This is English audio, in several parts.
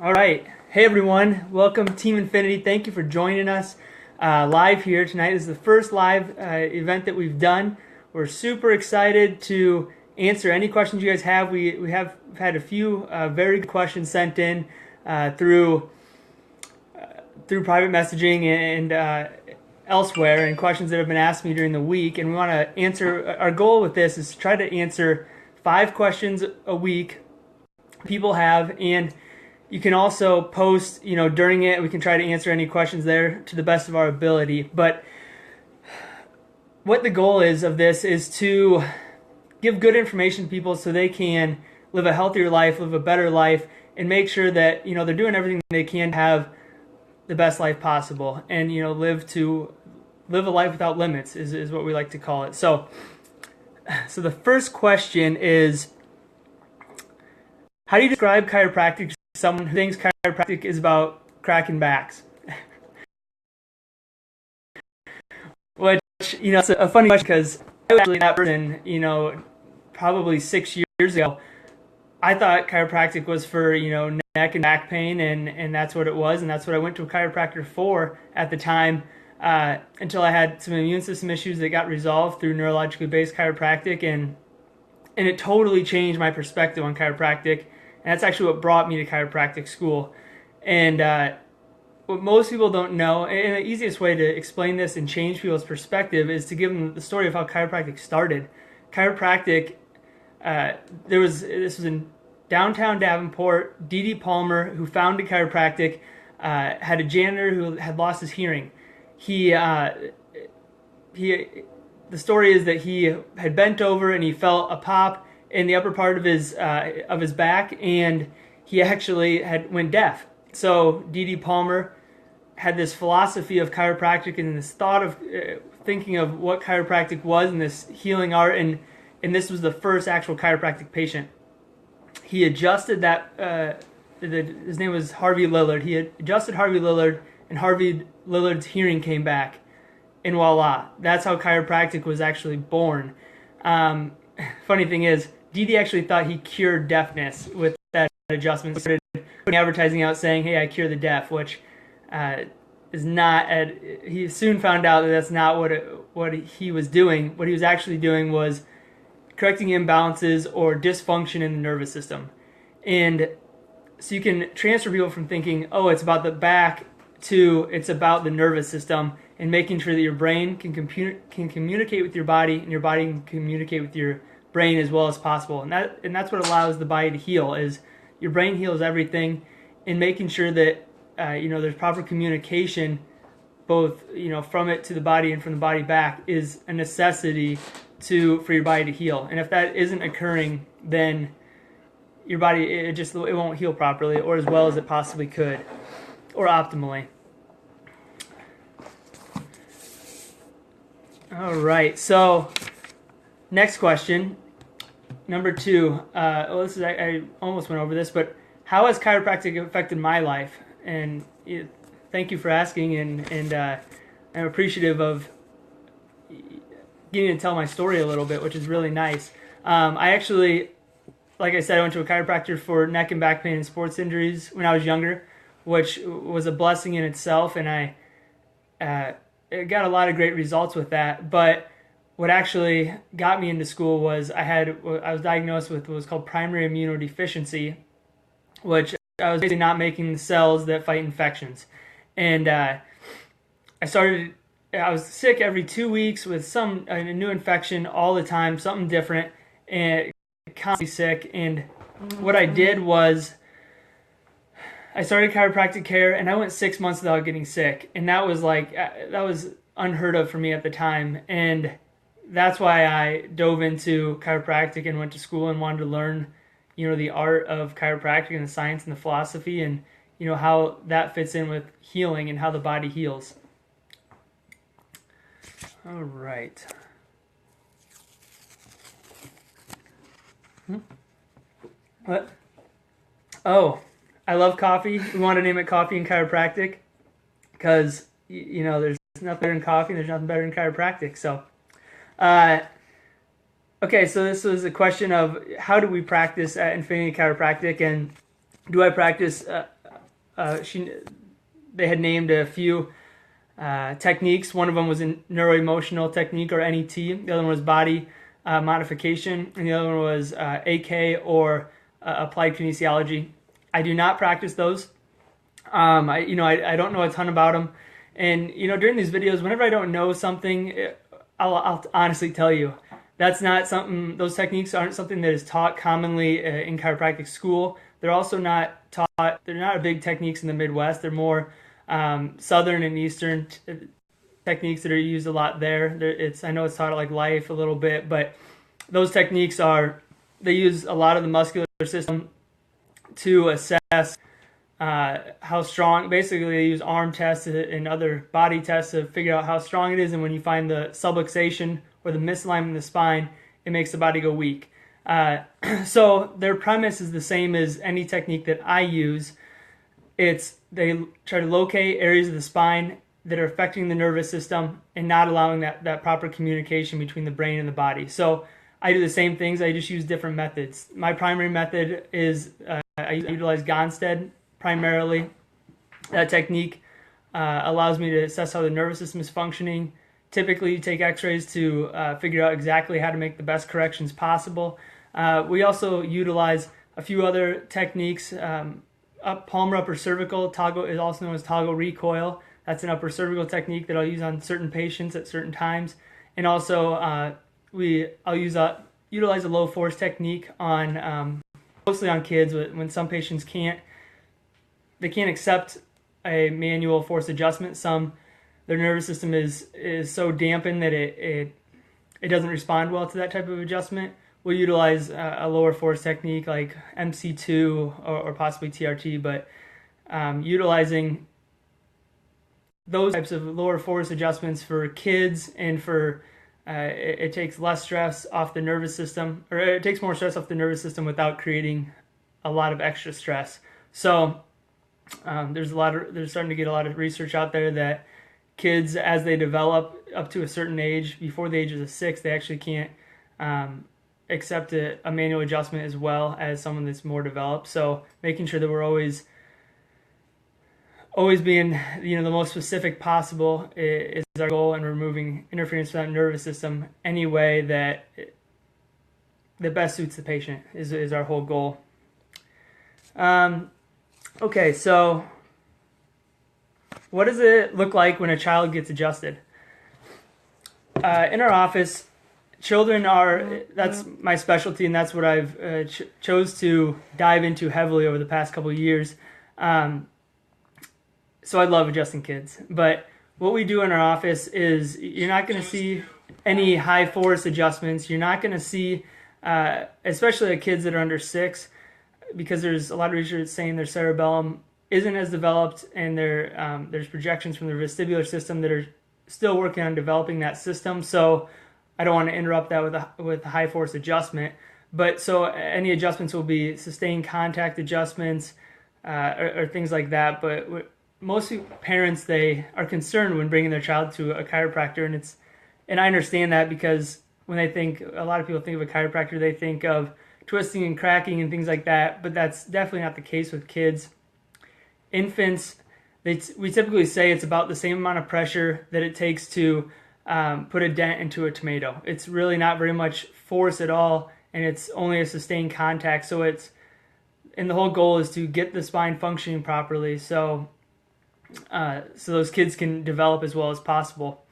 All right. Hey, everyone. Welcome, Team Infinity. Thank you for joining us live here tonight. This is the first live event that we've done. We're super excited to answer any questions you guys have. We have had a few very good questions sent in through private messaging and elsewhere, and questions that have been asked me during the week. And we want to answer. Our goal with this is to try to answer 5 questions a week people have, and you can also post, during it. We can try to answer any questions there to the best of our ability. But what the goal is of this is to give good information to people so they can live a healthier life, live a better life, and make sure that, they're doing everything they can to have the best life possible, and, live a life without limits is what we like to call it. So the first question is, how do you describe chiropractic to someone who thinks chiropractic is about cracking backs? Which, it's a funny question, because I was actually that person, probably 6 years ago. I thought chiropractic was for, neck and back pain, and that's what it was, and that's what I went to a chiropractor for at the time, until I had some immune system issues that got resolved through neurologically based chiropractic, and it totally changed my perspective on chiropractic. And that's actually what brought me to chiropractic school. And what most people don't know, and the easiest way to explain this and change people's perspective, is to give them the story of how chiropractic started. Chiropractic, this was in downtown Davenport. D.D. Palmer, who founded chiropractic, had a janitor who had lost his hearing. The story is that he had bent over and he felt a pop in the upper part of his back, and he actually went deaf. So D.D. Palmer had this philosophy of chiropractic and this thought of thinking of what chiropractic was and this healing art, and this was the first actual chiropractic patient. He adjusted that. His name was Harvey Lillard. He had adjusted Harvey Lillard, and Harvey Lillard's hearing came back, and voila, that's how chiropractic was actually born. Funny thing is, Didi actually thought he cured deafness with that adjustment. He started putting advertising out saying, "Hey, I cure the deaf," which is not. He soon found out that that's not what he was doing. What he was actually doing was correcting imbalances or dysfunction in the nervous system. And so you can transfer people from thinking, "Oh, it's about the back," to it's about the nervous system, and making sure that your brain can communicate with your body, and your body can communicate with your brain as well as possible. And that's what allows the body to heal. Is your brain heals everything, and making sure that there's proper communication, both from it to the body and from the body back, is a necessity for your body to heal. And if that isn't occurring, then your body it won't heal properly, or as well as it possibly could, or optimally. All right, so next question, number 2. I almost went over this, but how has chiropractic affected my life? And thank you for asking, and I'm appreciative of getting to tell my story a little bit, which is really nice. I actually, like I said, I went to a chiropractor for neck and back pain and sports injuries when I was younger, which was a blessing in itself, and I got a lot of great results with that. But what actually got me into school was I was diagnosed with what was called primary immunodeficiency, which I was basically not making the cells that fight infections. And I was sick every 2 weeks with a new infection all the time, something different, and constantly sick. And what I did was I started chiropractic care, and I went 6 months without getting sick, and that was unheard of for me at the time. And that's why I dove into chiropractic and went to school and wanted to learn, the art of chiropractic and the science and the philosophy, and how that fits in with healing and how the body heals. All right. What? Oh, I love coffee. We want to name it Coffee and Chiropractic because, there's nothing better than coffee, and there's nothing better than chiropractic. So, okay, so this was a question of how do we practice at Infinity Chiropractic, and do I practice they had named a few techniques. One of them was a neuroemotional technique, or NET. The other one was body modification, and the other one was AK, or applied kinesiology. I do not practice those. I don't know a ton about them, and during these videos, whenever I don't know something, I'll honestly tell you. That's not something. Those techniques aren't something that is taught commonly in chiropractic school. They're also not taught. They're not big techniques in the Midwest. They're more southern and eastern techniques that are used a lot there. I know it's taught at like Life a little bit, but those techniques they use a lot of the muscular system to assess how strong. Basically, they use arm tests and other body tests to figure out how strong it is. And when you find the subluxation or the misalignment in the spine, it makes the body go weak. So their premise is the same as any technique that I use. They try to locate areas of the spine that are affecting the nervous system and not allowing that proper communication between the brain and the body. So I do the same things. I just use different methods. My primary method is I utilize Gonstead primarily. That technique allows me to assess how the nervous system is functioning. Typically, you take x-rays to figure out exactly how to make the best corrections possible. We also utilize a few other techniques. Palmar upper cervical toggle is also known as toggle recoil. That's an upper cervical technique that I'll use on certain patients at certain times. And also, I'll utilize a low force technique on mostly on kids when some patients can't accept a manual force adjustment. Their nervous system is so dampened that it doesn't respond well to that type of adjustment. We'll utilize a lower force technique like MC2 or possibly TRT, but utilizing those types of lower force adjustments for kids and for it takes less stress off the nervous system, or it takes more stress off the nervous system without creating a lot of extra stress. So there's starting to get a lot of research out there that kids, as they develop up to a certain age, before the ages of 6, they actually can't accept a manual adjustment as well as someone that's more developed. So making sure that we're always being the most specific possible is our goal, and removing interference from that nervous system any way that best suits the patient is our whole goal. Okay, so what does it look like when a child gets adjusted? In our office, that's my specialty, and that's what I've chose to dive into heavily over the past couple of years. So I love adjusting kids. But what we do in our office is you're not going to see any high force adjustments. You're not going to see, especially at kids that are under 6, because there's a lot of research saying their cerebellum isn't as developed, and there's projections from the vestibular system that are still working on developing that system. So I don't want to interrupt that with a high force adjustment. But so any adjustments will be sustained contact adjustments or things like that. But most parents, they are concerned when bringing their child to a chiropractor, and I understand that, because when a lot of people think of a chiropractor, they think of twisting and cracking and things like that, but that's definitely not the case with kids. Infants, we typically say it's about the same amount of pressure that it takes to put a dent into a tomato. It's really not very much force at all, and it's only a sustained contact. So and the whole goal is to get the spine functioning properly, so those kids can develop as well as possible.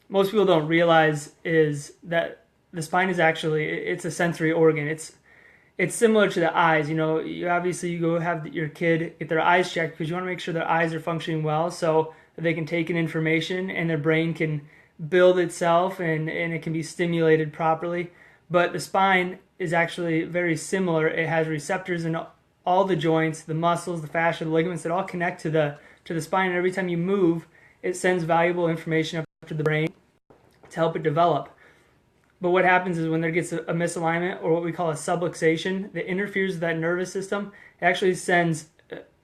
Most people don't realize is that the spine is it's a sensory organ. It's similar to the eyes. You go have your kid get their eyes checked because you want to make sure their eyes are functioning well, so that they can take in information and their brain can build itself and it can be stimulated properly. But the spine is actually very similar. It has receptors in all the joints, the muscles, the fascia, the ligaments that all connect to the spine. And every time you move, it sends valuable information up to the brain to help it develop. But what happens is when there gets a misalignment, or what we call a subluxation, that interferes with that nervous system, it actually sends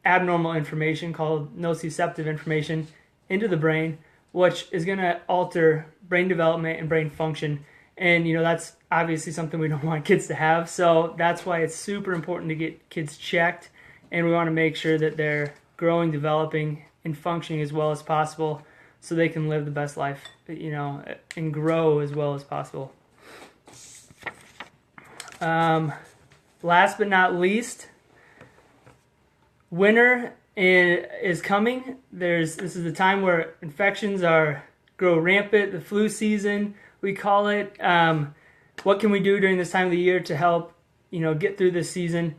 abnormal information called nociceptive information into the brain, which is going to alter brain development and brain function. And that's obviously something we don't want kids to have. So that's why it's super important to get kids checked, and we want to make sure that they're growing, developing, and functioning as well as possible, so they can live the best life, and grow as well as possible. Last but not least, winter is coming. This is the time where infections grow rampant, the flu season, we call it. What can we do during this time of the year to help, get through this season?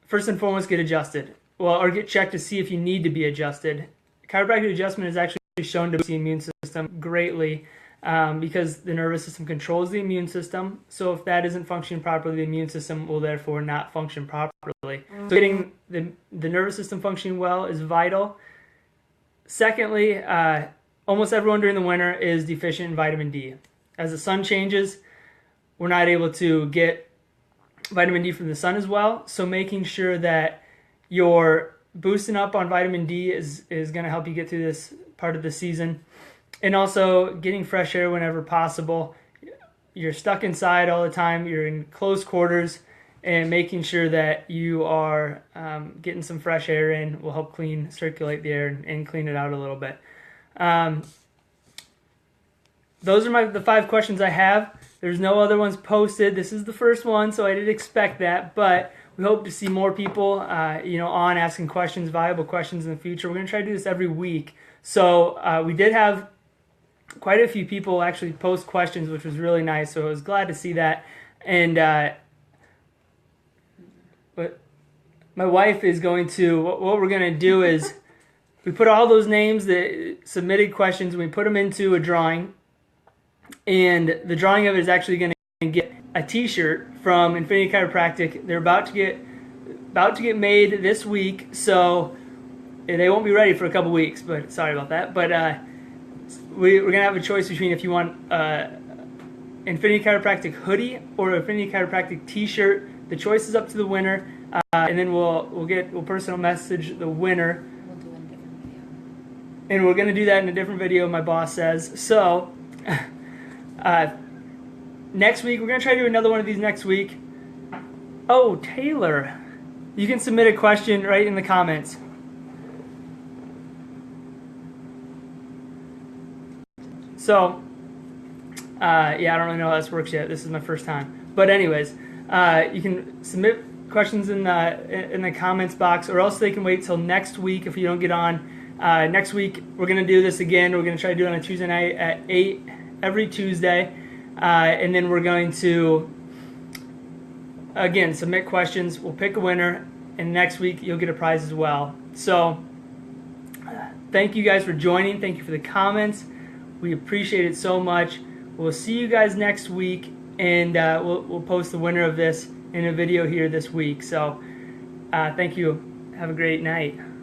First and foremost, get adjusted. Or get checked to see if you need to be adjusted. Chiropractic adjustment is actually shown to boost the immune system greatly, because the nervous system controls the immune system. So if that isn't functioning properly, the immune system will therefore not function properly. So getting the nervous system functioning well is vital. Secondly, almost everyone during the winter is deficient in vitamin D. As the sun changes, we're not able to get vitamin D from the sun as well. So making sure that you're boosting up on vitamin D is going to help you get through this part of the season. And also getting fresh air whenever possible. You're stuck inside all the time. You're in close quarters, and making sure that you are getting some fresh air in will help circulate the air and clean it out a little bit. Those are the 5 questions I have. There's no other ones posted. This is the first one, so I did expect that, but we hope to see more people, on asking questions, viable questions in the future. We're going to try to do this every week. So we did have quite a few people actually post questions, which was really nice. So I was glad to see that. And but my wife is going to, what we're going to do is we put all those names that submitted questions, and we put them into a drawing. And the drawing of it is actually going to get a t-shirt from Infinity Chiropractic. They're about to get made this week, so they won't be ready for a couple weeks, but sorry about that. But we're going to have a choice between if you want Infinity Chiropractic hoodie or Infinity Chiropractic t-shirt. The choice is up to the winner, and then we'll personal message the winner. We'll do it in a different video. And we're going to do that in a different video, my boss says. So next week, we're going to try to do another one of these next week. Oh, Taylor, you can submit a question right in the comments. So, I don't really know how this works yet. This is my first time. But anyways, you can submit questions in the comments box, or else they can wait till next week if you don't get on. Next week, we're going to do this again. We're going to try to do it on a Tuesday night at 8 every Tuesday. And then we're going to, again, submit questions. We'll pick a winner, and next week you'll get a prize as well. So thank you guys for joining. Thank you for the comments. We appreciate it so much. We'll see you guys next week, and we'll post the winner of this in a video here this week. So thank you. Have a great night.